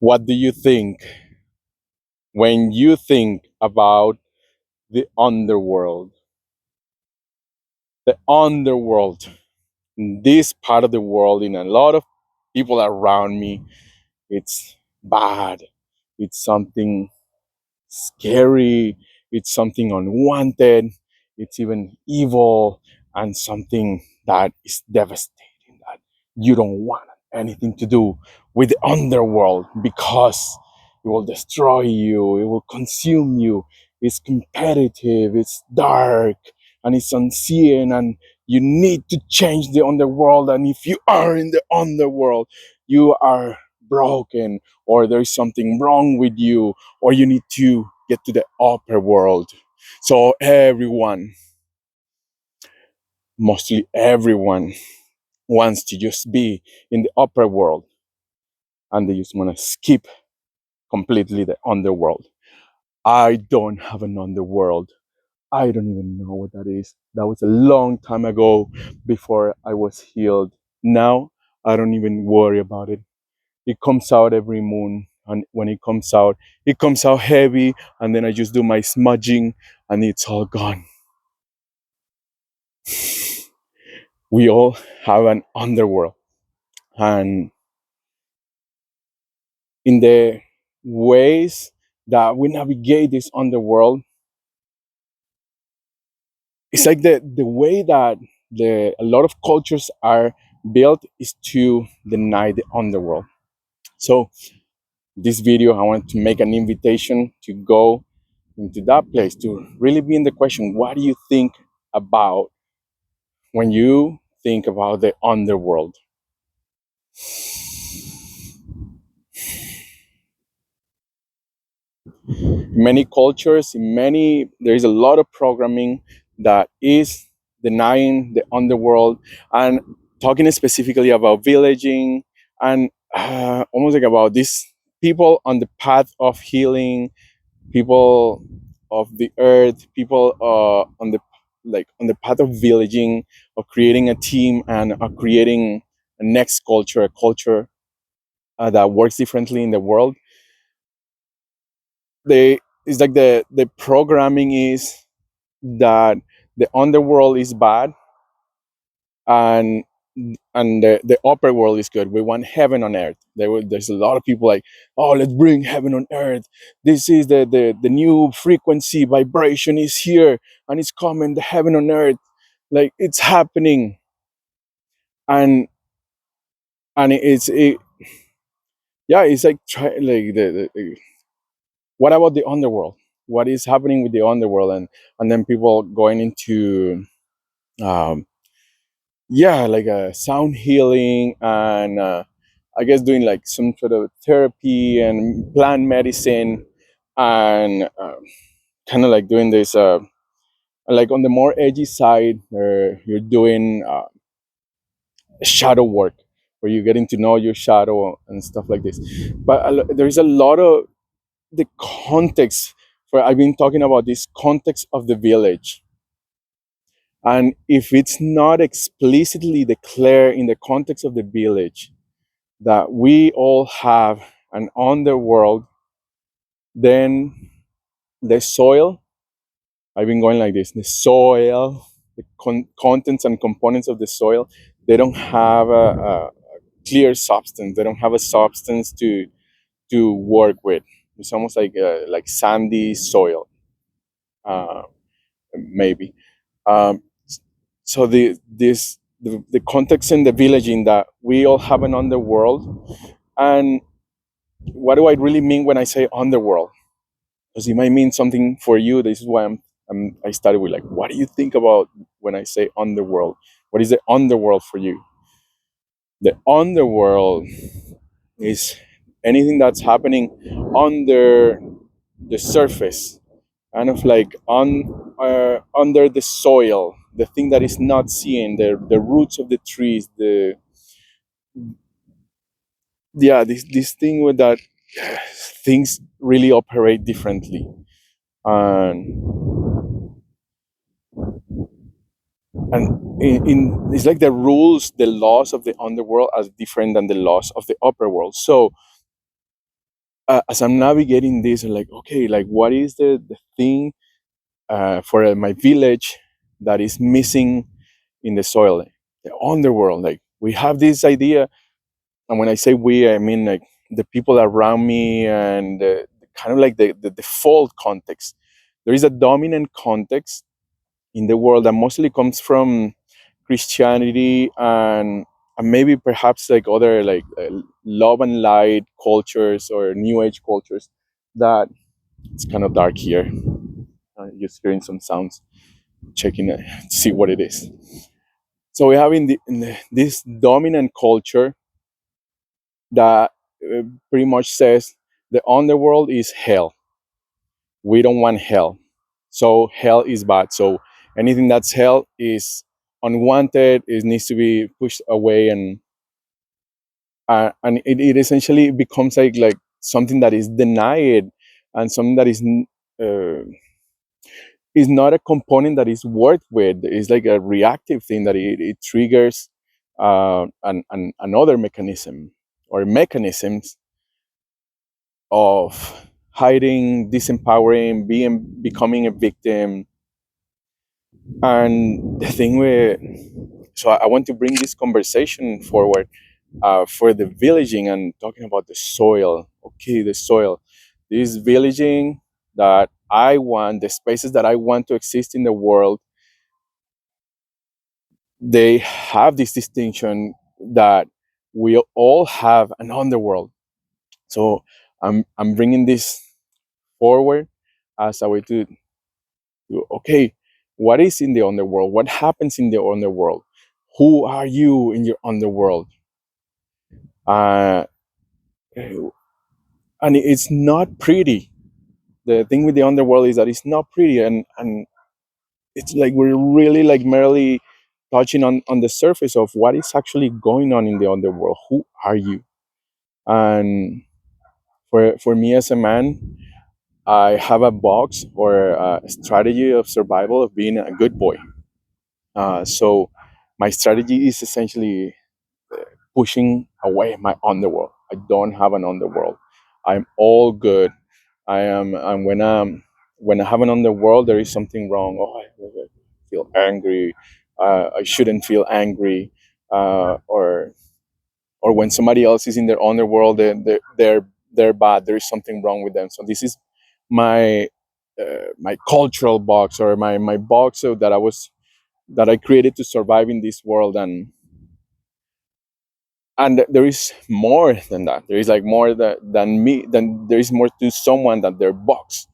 What do you think when you think about the underworld? The underworld, in this part of the world, in a lot of people around me, it's bad. It's something scary. It's something unwanted. It's even evil and something that is devastating that you don't want anything to do with the underworld because it will destroy you, it will consume you. It's competitive, it's dark, and it's unseen, and you need to change the underworld. And if you are in the underworld, you are broken, or there's something wrong with you, or you need to get to the upper world. So everyone, mostly everyone, wants to just be in the upper world, and they just want to skip completely the underworld. I don't have an underworld. I don't even know what that is. That was a long time ago, before I was healed. Now I don't even worry about it. It comes out every moon, and when it comes out heavy, and then I just do my smudging and it's all gone. We all have an underworld, and in the ways that we navigate this underworld, it's like the way that a lot of cultures are built is to deny the underworld. So this video, I want to make an invitation to go into that place, to really be in the question, what do you think about when you think about the underworld? Many cultures, in many, there is a lot of programming that is denying the underworld, and talking specifically about villaging, and almost like about these people on the path of healing, people of the earth, people on the, like, on the path of villaging, of creating a team, and of creating a next culture, a culture that works differently in the world. They, it's like the programming is that the underworld is bad, and the upper world is good. We want heaven on earth. There's a lot of people like, oh, let's bring heaven on earth. This is the new frequency, vibration is here, and it's coming, the heaven on earth, like it's happening. And and yeah, it's like like what about the underworld? What is happening with the underworld? And then people going into um yeah, like a sound healing, and I guess doing like some sort of therapy and plant medicine, and kind of like doing this like on the more edgy side, you're doing shadow work, where you're getting to know your shadow and stuff like this. But there's a lot of the context, for I've been talking about this context of the village. And if it's not explicitly declared in the context of the village that we all have an underworld, then the soil, I've been going like this, the soil, the contents and components of the soil, they don't have a clear substance. They don't have a substance to work with. It's almost like sandy soil, uh, maybe. Um, so the context in the village, in that we all have an underworld. And what do I really mean when I say underworld? Because it might mean something for you. This is why I started with, like, what do you think about when I say underworld? What is the underworld for you? The underworld is anything that's happening under the surface, kind of like under the soil, the thing that is not seen, the roots of the trees, the yeah, this thing with that things really operate differently. And And it's like the rules, the laws of the underworld are different than the laws of the upper world. So as I'm navigating this, I'm like, okay, like what is the thing for my village that is missing in the soil, the underworld? Like we have this idea, and when I say we, I mean like the people around me, and kind of like the default context. There is a dominant context in the world that mostly comes from Christianity, and maybe perhaps like other like love and light cultures or new age cultures. That it's kind of dark here. Just hearing some sounds, checking to see what it is. So we have this dominant culture that pretty much says the underworld is hell. We don't want hell. So hell is bad. So anything that's hell is unwanted. It needs to be pushed away, and it essentially becomes like something that is denied, and something that is not a component that is worked with. It's like a reactive thing that it triggers another mechanism or mechanisms of hiding, disempowering, becoming a victim. And the thing with, so I want to bring this conversation forward for the villaging and talking about the soil. Okay, the soil, this villaging that I want, the spaces that I want to exist in the world, they have this distinction that we all have an underworld. So I'm bringing this forward as a way to okay, what is in the underworld? What happens in the underworld? Who are you in your underworld? Uh, and it's not pretty. The thing with the underworld is that it's not pretty, and it's like we're really like merely touching on the surface of what is actually going on in the underworld. Who are you? And for me as a man, I have a box or a strategy of survival of being a good boy. So my strategy is essentially pushing away my underworld. I don't have an underworld. I'm all good. And when I have an underworld, there is something wrong. Oh, I feel angry. I shouldn't feel angry. Or when somebody else is in their underworld, they're bad. There is something wrong with them. So this is my my cultural box, or my box, so that I created to survive in this world. And there is more than that. There is like more than me. Than there is more to someone than their box.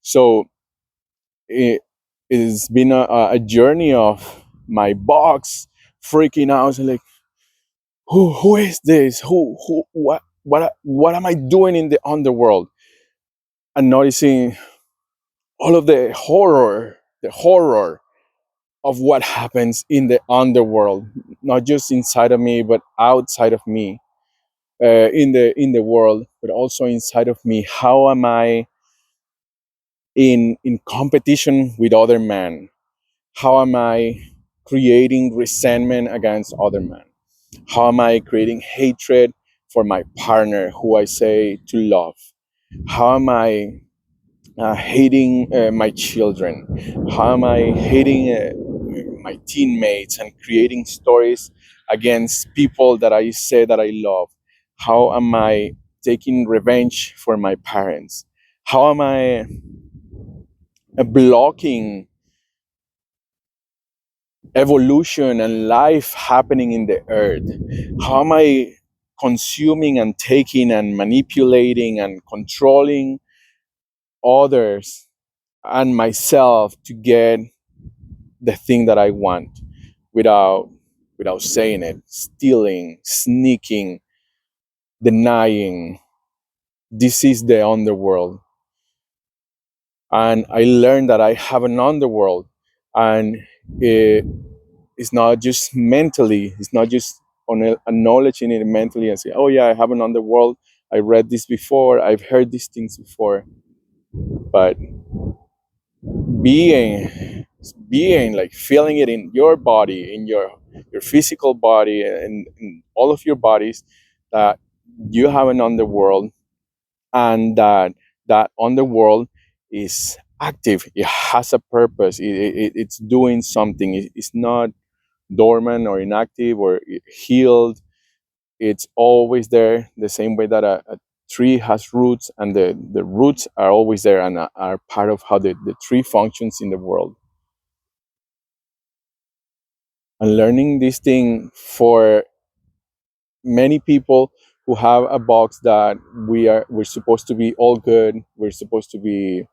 So it has been a journey of my box freaking out, like who is this? Who what am I doing in the underworld? And noticing all of the horror of what happens in the underworld, not just inside of me, but outside of me, in the world, but also inside of me. How am I in competition with other men? How am I creating resentment against other men? How am I creating hatred for my partner who I say to love? How am I hating my children? How am I hating my teammates and creating stories against people that I say that I love? How am I taking revenge for my parents? How am I blocking evolution and life happening in the earth? How am I consuming and taking and manipulating and controlling others and myself to get the thing that I want without saying it, stealing, sneaking, denying? This is the underworld. And I learned that I have an underworld, and it, it's not just mentally, it's not just on acknowledging it mentally and say, oh yeah, I have an underworld. I read this before, I've heard these things before. But being being, like feeling it in your body, in your physical body, and in all of your bodies, that you have an underworld, and that underworld is active. It has a purpose. It's doing something. It's not dormant or inactive or healed. It's always there, the same way that a tree has roots, and the roots are always there and are part of how the tree functions in the world. And learning this thing for many people who have a box that we're supposed to be all good, we're supposed to be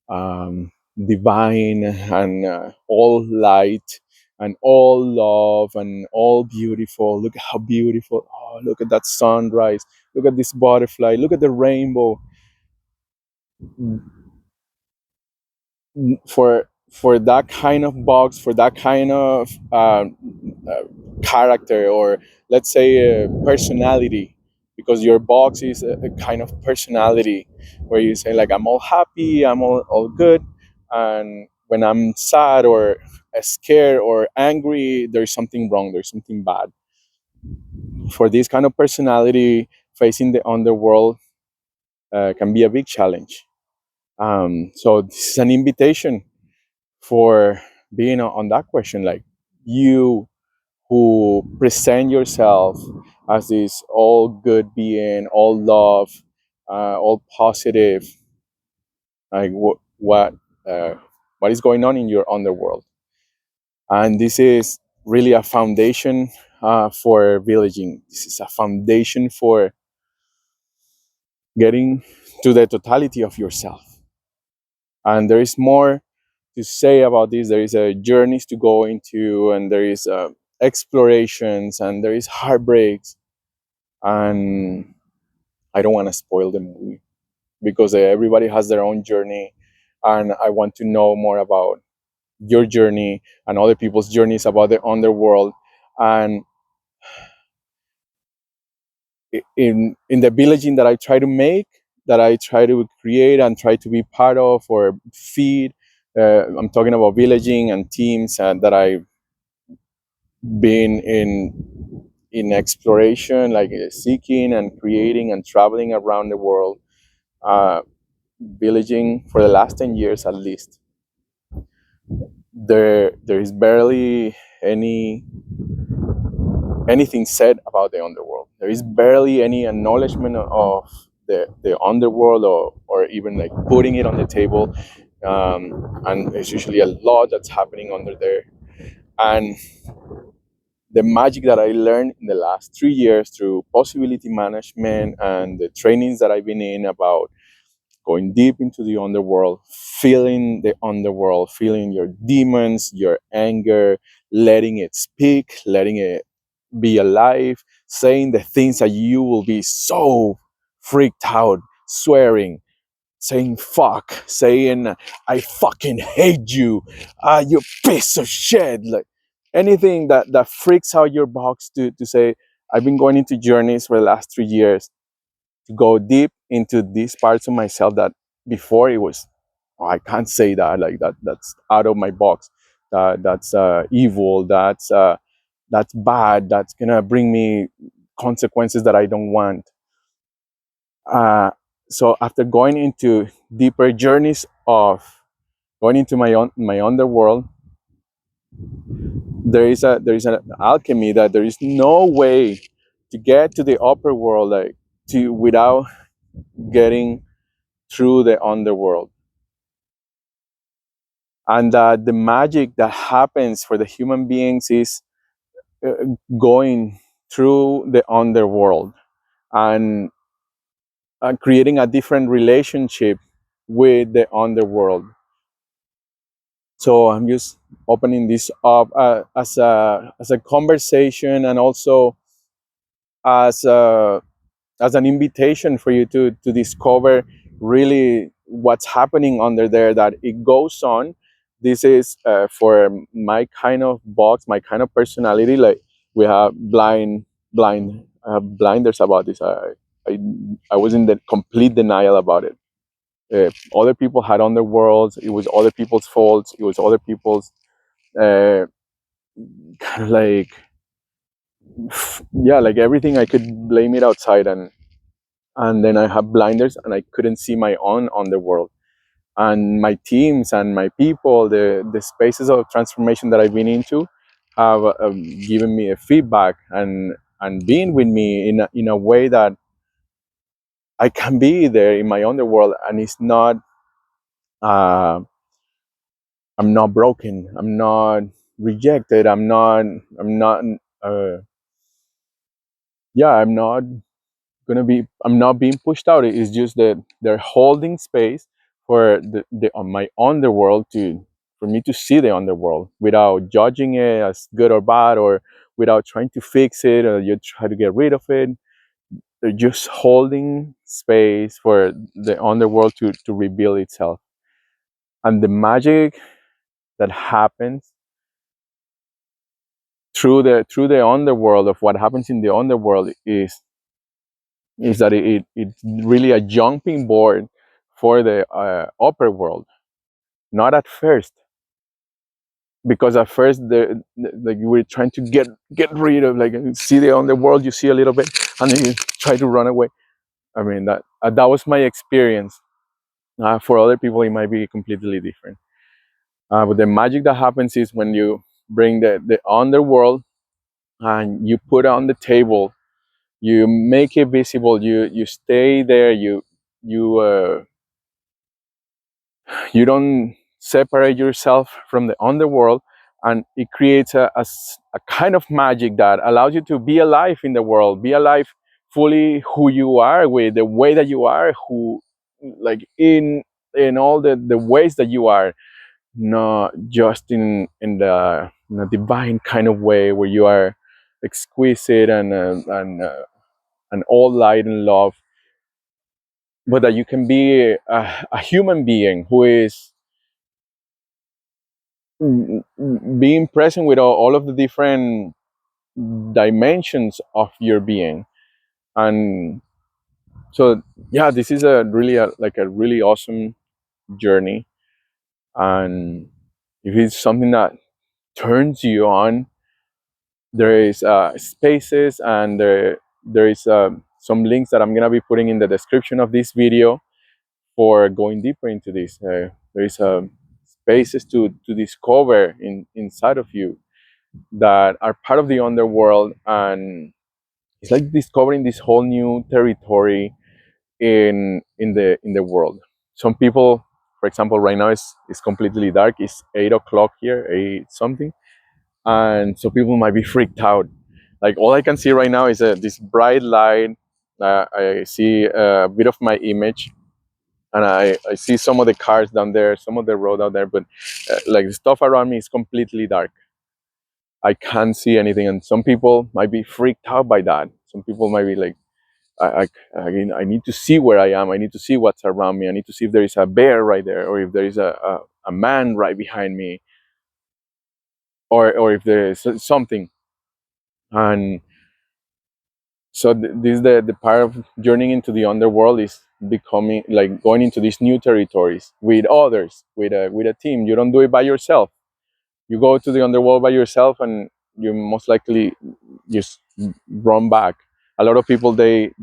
divine, and all light, and all love, and all beautiful. Look at how beautiful. Oh, look at that sunrise. Look at this butterfly. Look at the rainbow. For that kind of box, for that kind of uh, character, or let's say personality, because your box is a kind of personality, where you say like, I'm all happy, I'm all good, and when I'm sad or scared or angry, there's something wrong, there's something bad. For this kind of personality, facing the underworld can be a big challenge. So this is an invitation for being on that question, like, you who present yourself as this all good being, all love, all positive, like uh, what is going on in your underworld. And this is really a foundation for villaging. This is a foundation for getting to the totality of yourself. And there is more to say about this. There is journeys to go into, and there is explorations, and there is heartbreaks, and I don't want to spoil the movie, because everybody has their own journey, and I want to know more about your journey and other people's journeys about the underworld. And in the villaging that I try to make, that I try to create and try to be part of or feed. I'm talking about villaging and teams that I've been in exploration, like seeking and creating and traveling around the world, uh, villaging for the last 10 years at least. There is barely anything said about the underworld. There is barely any acknowledgement of the underworld, or even like putting it on the table. And there's usually a lot that's happening under there. And the magic that I learned in the last 3 years through possibility management and the trainings that I've been in about going deep into the underworld, feeling the underworld, feeling your demons, your anger, letting it speak, letting it be alive, saying the things that you will be so freaked out, swearing, saying fuck, saying I fucking hate you, you piece of shit, like anything that freaks out your box to say. I've been going into journeys for the last 3 years to go deep into these parts of myself that before it was, oh, I can't say that, like that's out of my box, that's evil, that's bad, that's gonna bring me consequences that I don't want. uh, so after going into deeper journeys of going into my underworld, there is an alchemy that there is no way to get to the upper world, like to without getting through the underworld. And the magic that happens for the human beings is uh, going through the underworld, and creating a different relationship with the underworld. So I'm just opening this up as a conversation, and also as as an invitation for you to discover really what's happening under there, that it goes on. This is for my kind of box, my kind of personality. Like, we have blinders about this. I was in the complete denial about it. Other people had underworlds. It was other people's faults. It was other people's uh, kind of like, yeah, like everything I could blame it outside, and then I have blinders and I couldn't see my own underworld and my teams and my people, the spaces of transformation that I've been into have given me a feedback and been with me in a way that I can be there in my underworld, and it's not uh, I'm not broken, I'm not rejected, I'm not uh, yeah, I'm not being pushed out. It's just that they're holding space for the on my underworld to for me to see the underworld without judging it as good or bad, or without trying to fix it, or you try to get rid of it. They're just holding space for the underworld to reveal itself. And the magic that happens through the underworld, of what happens in the underworld, is that it's really a jumping board for the upper world. Not at first, because at first like you were trying to get rid of, like, see the underworld, you see a little bit, and then you try to run away. I mean, that was my experience. For other people, it might be completely different. But the magic that happens is when you bring the underworld and you put it on the table, you make it visible, you stay there, you you don't separate yourself from the underworld, and it creates a kind of magic that allows you to be alive in the world, be alive fully who you are, with the way that you are, who, like, in all the ways that you are, not just in a divine kind of way where you are exquisite and all light and love, but that you can be a human being who is being present with all of the different dimensions of your being. And so, yeah, this is like a really awesome journey. And if it's something that turns you on, there is spaces, and there is some links that I'm gonna be putting in the description of this video for going deeper into this. There is spaces to discover inside of you that are part of the underworld, and it's like discovering this whole new territory in the world. Some people, for example, right now it's completely dark. It's 8 o'clock here, 8 something, and so people might be freaked out. Like, all I can see right now is this bright light. I see a bit of my image, and I see some of the cars down there, some of the road out there, but like, the stuff around me is completely dark. I can't see anything, and some people might be freaked out by that. Some people might be like, I need to see where I am. I need to see what's around me. I need to see if there is a bear right there, or if there is a man right behind me, or if there is something. And so this the part of journeying into the underworld is becoming, like, going into these new territories with others, with a team. You don't do it by yourself. You go to the underworld by yourself, and you most likely just run back. A lot of people, they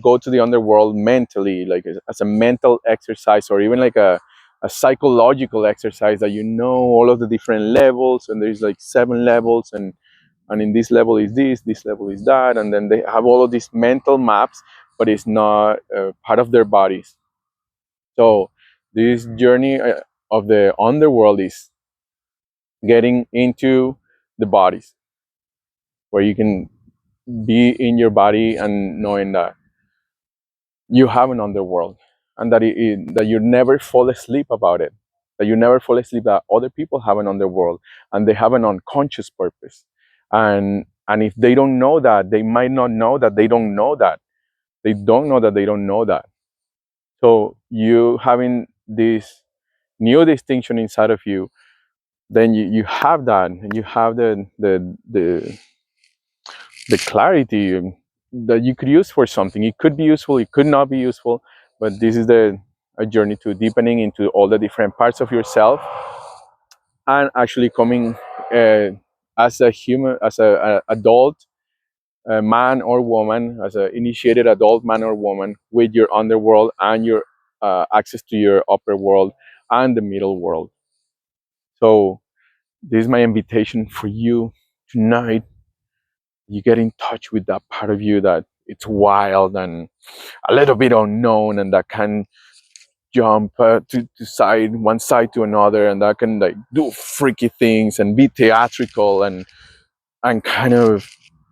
go to the underworld mentally, like, as a mental exercise, or even like a psychological exercise, that you know all of the different levels, and there's like 7 levels, and in this level is this level is that, and then they have all of these mental maps, but it's not part of their bodies. So this journey of the underworld is getting into the bodies, where you can be in your body and knowing that you have an underworld, and that you never fall asleep about it, that you never fall asleep that other people have an underworld, and they have an unconscious purpose. And if they don't know that, they might not know that they don't know that. They don't know that they don't know that. So you having this new distinction inside of you, then you have that, and you have the clarity that you could use for something. It could be useful, it could not be useful, but this is a journey to deepening into all the different parts of yourself, and actually coming uh, as a human, as a adult man or woman, as an initiated adult man or woman, with your underworld and your access to your upper world and the middle world. So this is my invitation for you tonight. You get in touch with that part of you that it's wild and a little bit unknown, and that can jump to side one side to another, and that can like do freaky things and be theatrical and kind of,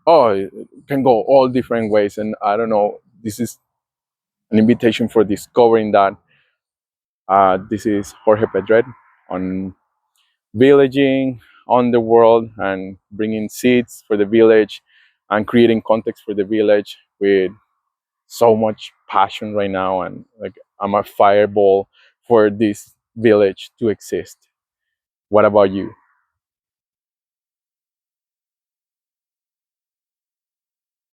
oh, it can go all different ways. And I don't know, this is an invitation for discovering that. This is Jorge Pedret on villaging on the world and bringing seeds for the village and creating context for the village with so much passion right now. And like, I'm a fireball for this village to exist. What about you?